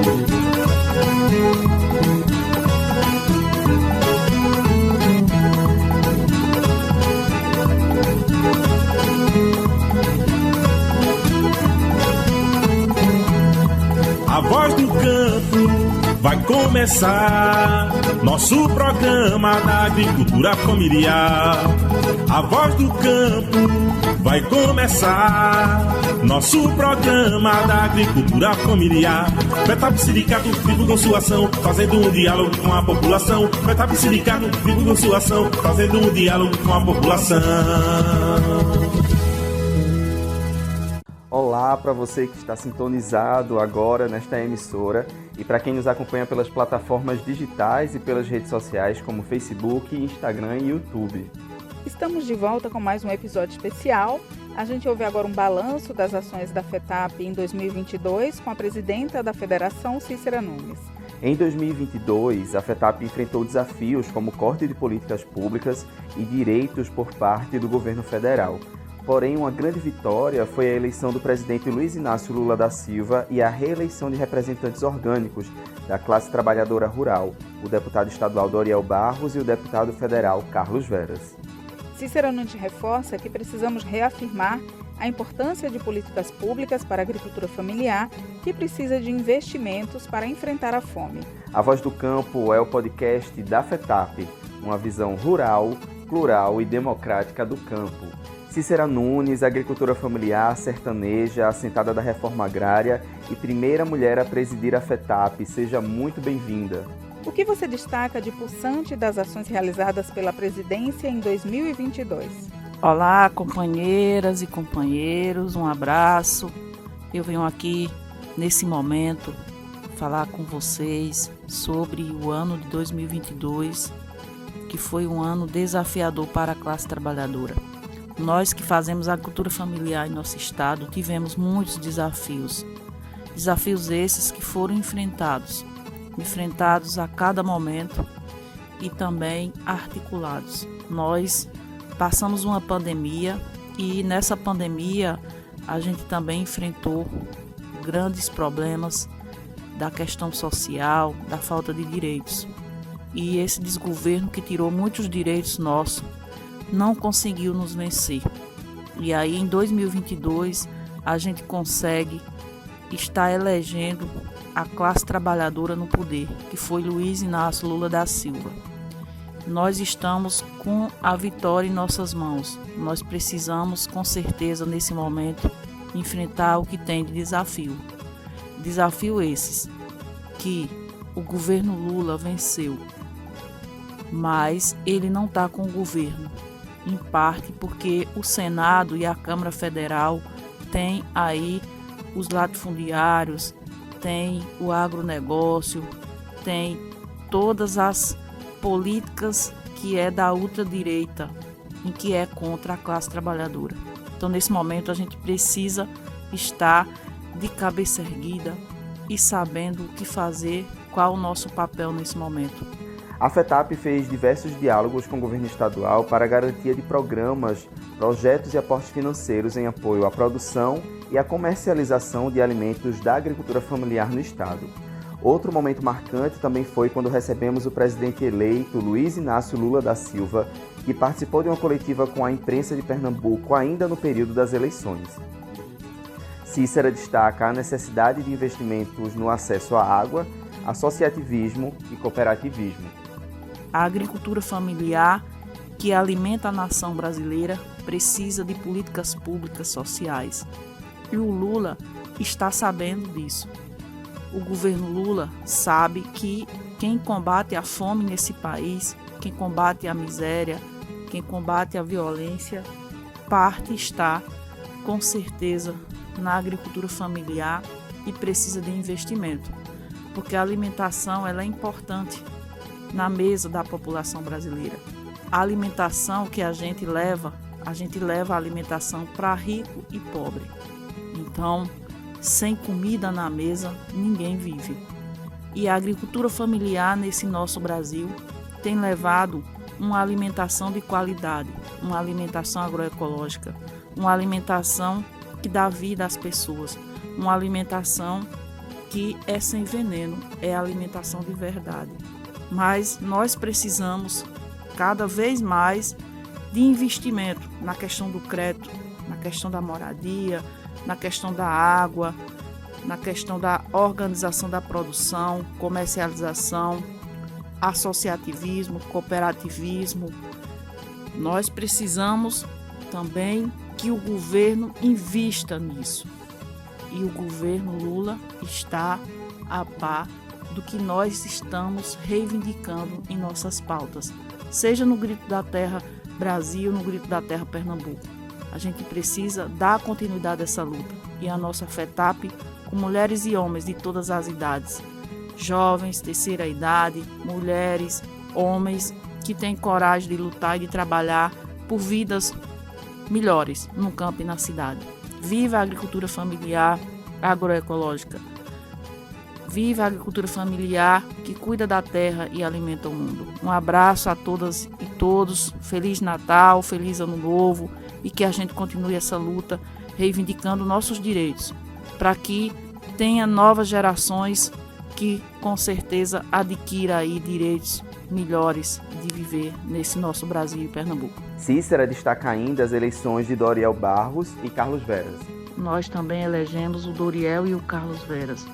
A Voz do Campo vai começar nosso programa da agricultura familiar. A Voz do Campo vai começar nosso programa da agricultura familiar. FETAP Sindicato divulgam sua ação, fazendo um diálogo com a população. FETAP Sindicato divulgam sua ação, fazendo um diálogo com a população. Olá para você que está sintonizado agora nesta emissora e para quem nos acompanha pelas plataformas digitais e pelas redes sociais como Facebook, Instagram e YouTube. Estamos de volta com mais um episódio especial. A gente ouve agora um balanço das ações da FETAP em 2022 com a presidenta da Federação, Cícera Nunes. Em 2022, a FETAP enfrentou desafios como corte de políticas públicas e direitos por parte do governo federal. Porém, uma grande vitória foi a eleição do presidente Luiz Inácio Lula da Silva e a reeleição de representantes orgânicos da classe trabalhadora rural, o deputado estadual Doriel Barros e o deputado federal Carlos Veras. Cícera Nunes reforça que precisamos reafirmar a importância de políticas públicas para a agricultura familiar, que precisa de investimentos para enfrentar a fome. A Voz do Campo é o podcast da FETAP, uma visão rural, plural e democrática do campo. Cícera Nunes, agricultora familiar, sertaneja, assentada da reforma agrária e primeira mulher a presidir a FETAP. Seja muito bem-vinda. O que você destaca de pulsante das ações realizadas pela presidência em 2022? Olá, companheiras e companheiros, um abraço. Eu venho aqui, nesse momento, falar com vocês sobre o ano de 2022, que foi um ano desafiador para a classe trabalhadora. Nós que fazemos agricultura familiar em nosso estado tivemos muitos desafios. Desafios esses que foram enfrentados a cada momento e também articulados. Nós passamos uma pandemia e nessa pandemia a gente também enfrentou grandes problemas da questão social, da falta de direitos. E esse desgoverno que tirou muitos direitos nossos não conseguiu nos vencer. E aí em 2022 a gente consegue estar elegendo a classe trabalhadora no poder, que foi Luiz Inácio Lula da Silva. Nós estamos com a vitória em nossas mãos. Nós precisamos, com certeza, nesse momento, enfrentar o que tem de desafio. Desafio esses que o governo Lula venceu, mas ele não está com o governo. Em parte porque o Senado e a Câmara Federal têm aí os latifundiários, tem o agronegócio, tem todas as políticas que é da ultradireita, em que é contra a classe trabalhadora. Então, nesse momento, a gente precisa estar de cabeça erguida e sabendo o que fazer, qual o nosso papel nesse momento. A FETAP fez diversos diálogos com o governo estadual para a garantia de programas, projetos e aportes financeiros em apoio à produção e à comercialização de alimentos da agricultura familiar no estado. Outro momento marcante também foi quando recebemos o presidente eleito Luiz Inácio Lula da Silva, que participou de uma coletiva com a imprensa de Pernambuco ainda no período das eleições. Cícera destaca a necessidade de investimentos no acesso à água, associativismo e cooperativismo. A agricultura familiar que alimenta a nação brasileira precisa de políticas públicas sociais. E o Lula está sabendo disso. O governo Lula sabe que quem combate a fome nesse país, quem combate a miséria, quem combate a violência, parte está, com certeza, na agricultura familiar e precisa de investimento. Porque a alimentação ela é importante na mesa da população brasileira. A alimentação que a gente leva a alimentação para rico e pobre. Então, sem comida na mesa, ninguém vive. E a agricultura familiar nesse nosso Brasil tem levado uma alimentação de qualidade, uma alimentação agroecológica, uma alimentação que dá vida às pessoas, uma alimentação que é sem veneno, é alimentação de verdade. Mas nós precisamos cada vez mais de investimento na questão do crédito, na questão da moradia, na questão da água, na questão da organização da produção, comercialização, associativismo, cooperativismo. Nós precisamos também que o governo invista nisso. E o governo Lula está a par do que nós estamos reivindicando em nossas pautas, seja no Grito da Terra Brasil, no Grito da Terra Pernambuco. A gente precisa dar continuidade a essa luta. E a nossa FETAP, com mulheres e homens de todas as idades, jovens, terceira idade, mulheres, homens, que têm coragem de lutar e de trabalhar por vidas melhores no campo e na cidade. Viva a agricultura familiar agroecológica. Viva a agricultura familiar que cuida da terra e alimenta o mundo. Um abraço a todas e todos. Feliz Natal, feliz Ano Novo e que a gente continue essa luta reivindicando nossos direitos para que tenha novas gerações que com certeza adquira aí direitos melhores de viver nesse nosso Brasil e Pernambuco. Cícera destaca ainda as eleições de Doriel Barros e Carlos Veras. Nós também elegemos o Doriel e o Carlos Veras,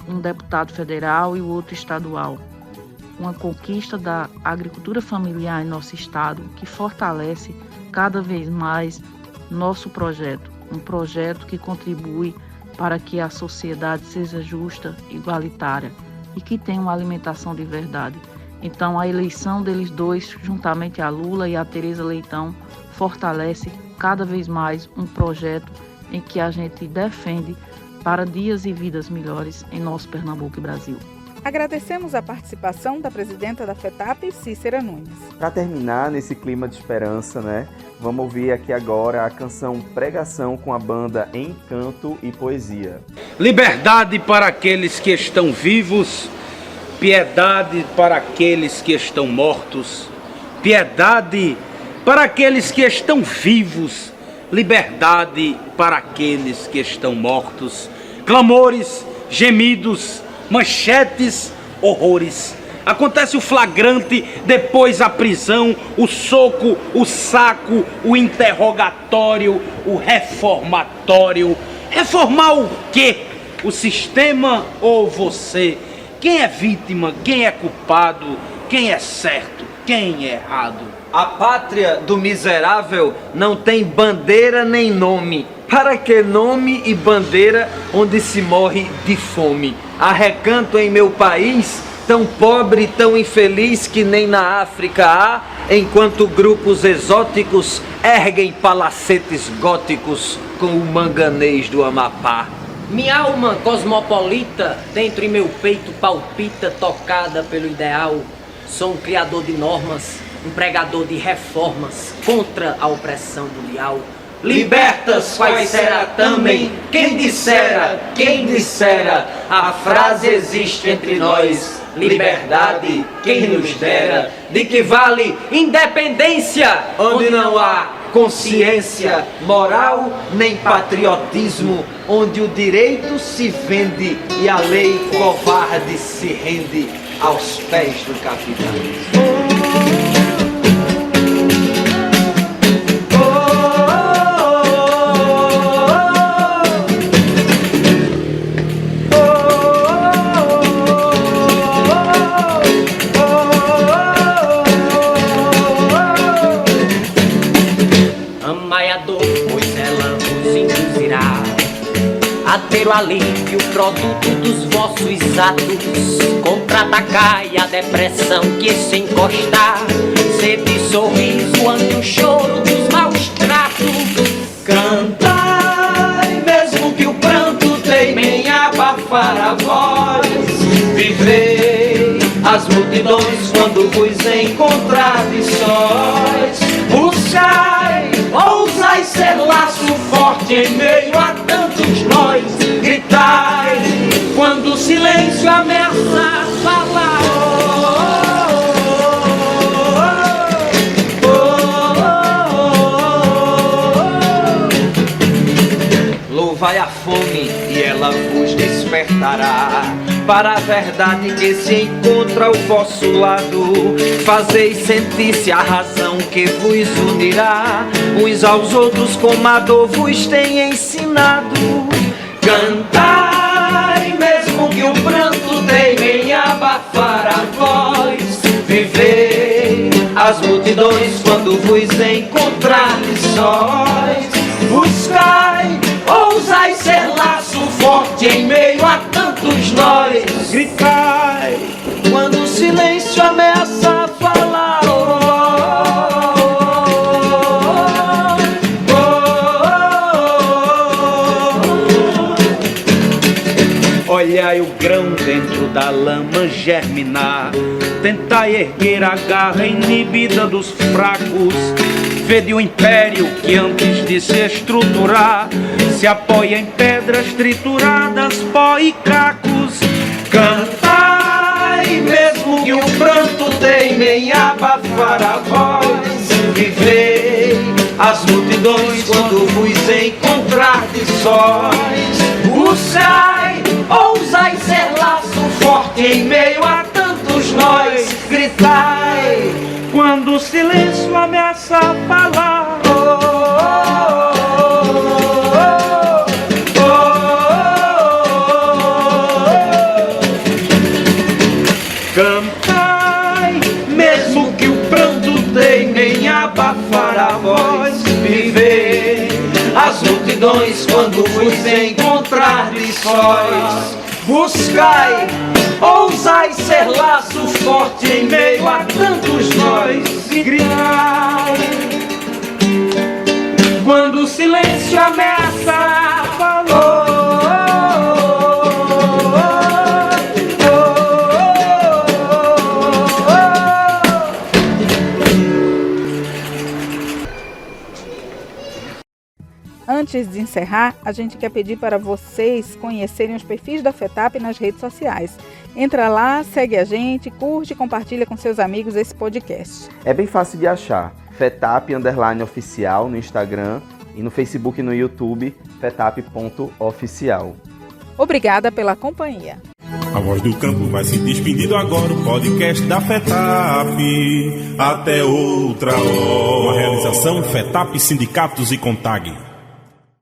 um deputado federal e o outro estadual. Uma conquista da agricultura familiar em nosso estado que fortalece cada vez mais nosso projeto, um projeto que contribui para que a sociedade seja justa, igualitária e que tenha uma alimentação de verdade. Então, a eleição deles dois, juntamente a Lula e a Tereza Leitão, fortalece cada vez mais um projeto em que a gente defende para dias e vidas melhores em nosso Pernambuco e Brasil. Agradecemos a participação da presidenta da FETAP, Cícera Nunes. Para terminar nesse clima de esperança, vamos ouvir aqui agora a canção Pregação com a banda Em Canto e Poesia. Liberdade para aqueles que estão vivos, piedade para aqueles que estão mortos, piedade para aqueles que estão vivos, liberdade para aqueles que estão mortos. Clamores, gemidos, manchetes, horrores. Acontece o flagrante, depois a prisão, o soco, o saco, o interrogatório, o reformatório. Reformar o quê? O sistema ou você? Quem é vítima? Quem é culpado? Quem é certo? Quem é errado? A pátria do miserável não tem bandeira nem nome. Para que nome e bandeira onde se morre de fome? Há recanto em meu país, tão pobre, tão infeliz que nem na África há, enquanto grupos exóticos erguem palacetes góticos com o manganês do Amapá. Minha alma cosmopolita dentro em meu peito palpita, tocada pelo ideal. Sou um criador de normas, um pregador de reformas contra a opressão mundial. Libertas, quais será também, quem dissera, a frase existe entre nós, liberdade, quem nos dera, de que vale independência, onde não há consciência, moral, nem patriotismo, onde o direito se vende e a lei covarde se rende aos pés do capitalismo. O alívio, produto dos vossos atos, contra-atacar e a depressão que se encostar, sede sorriso ante o choro dos maus tratos. Cantai, mesmo que o pranto teime em abafar a voz, vivrei as multidões quando vos encontrardes sós. Buscai, ousai ser laço forte em meio a tantos nós. Gritai, quando o silêncio ameaça falar. Louvai a fome e ela vos desperta. despertará para a verdade que se encontra ao vosso lado. Fazei sentir-se a razão que vos unirá, uns aos outros como a dor vos tem ensinado. Cantai, mesmo que o pranto teime em abafar a voz. Vivei as multidões quando vos encontrardes sós. Buscai, ousai ser laço forte em meio a tantos nós. Gritai quando o silêncio ameaça falar. Olhai o grão dentro da lama germinar, tentai erguer a garra inibida dos fracos. Vede o império que antes de se estruturar se apoia em pedras trituradas, pó e cacos. Cantai, mesmo que o pranto teime em abafar a voz. Vivei as multidões quando vos encontrardes sós. Buscai, ousai ser laço forte em meio a tantos nós. Gritai quando o silêncio ameaça falar. Cantai, mesmo que o pranto teime em abafar a voz. Vivei as multidões quando vos encontrardes sós. Buscai, ousai ser laço forte em meio a tantos nós. Gritai quando o silêncio ameaça falou. Antes de encerrar, a gente quer pedir para vocês conhecerem os perfis da FETAP nas redes sociais. Entra lá, segue a gente, curte e compartilha com seus amigos esse podcast. É bem fácil de achar. FETAP_oficial no Instagram e no Facebook e no YouTube, fetap.oficial. Obrigada pela companhia. A Voz do Campo vai se despedindo agora, o podcast da FETAP. Até outra hora. Uma realização FETAP, Sindicatos e CONTAG.